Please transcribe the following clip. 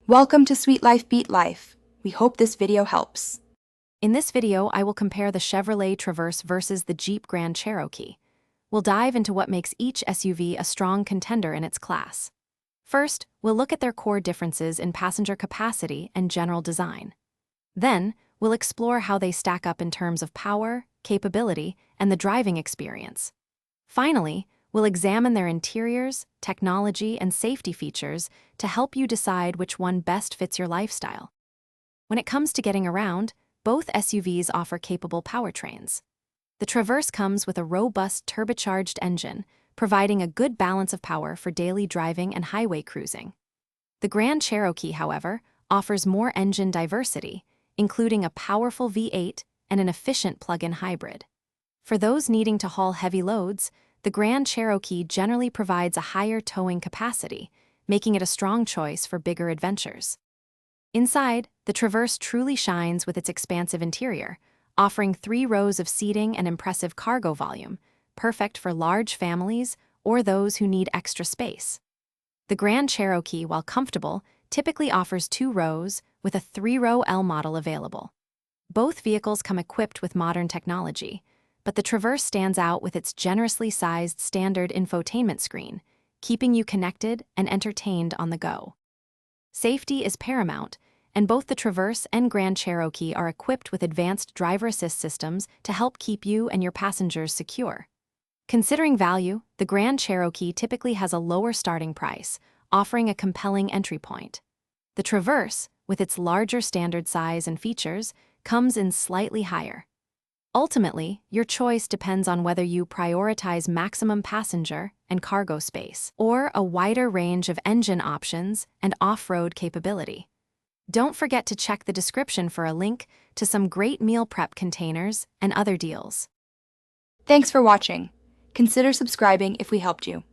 Welcome to Sweet Life Beat Life. We hope this video helps. In this video, I will compare the Chevrolet Traverse versus the Jeep Grand Cherokee. We'll dive into what makes each SUV a strong contender in its class. First, we'll look at their core differences in passenger capacity and general design. Then, we'll explore how they stack up in terms of power, capability, and the driving experience. Finally, we'll examine their interiors, technology, and safety features to help you decide which one best fits your lifestyle. When it comes to getting around, both SUVs offer capable powertrains. The Traverse comes with a robust turbocharged engine, providing a good balance of power for daily driving and highway cruising. The Grand Cherokee, however, offers more engine diversity, including a powerful V8 and an efficient plug-in hybrid. For those needing to haul heavy loads, the Grand Cherokee generally provides a higher towing capacity, making it a strong choice for bigger adventures. Inside, the Traverse truly shines with its expansive interior, offering 3 rows of seating and impressive cargo volume, perfect for large families or those who need extra space. The Grand Cherokee, while comfortable, typically offers 2 rows, with a 3-row L model available. Both vehicles come equipped with modern technology, but the Traverse stands out with its generously sized standard infotainment screen, keeping you connected and entertained on the go. Safety is paramount, and both the Traverse and Grand Cherokee are equipped with advanced driver assist systems to help keep you and your passengers secure. Considering value, the Grand Cherokee typically has a lower starting price, offering a compelling entry point. The Traverse, with its larger standard size and features, comes in slightly higher. Ultimately, your choice depends on whether you prioritize maximum passenger and cargo space, or a wider range of engine options and off-road capability. Don't forget to check the description for a link to some great meal prep containers and other deals. Thanks for watching. Consider subscribing if we helped you.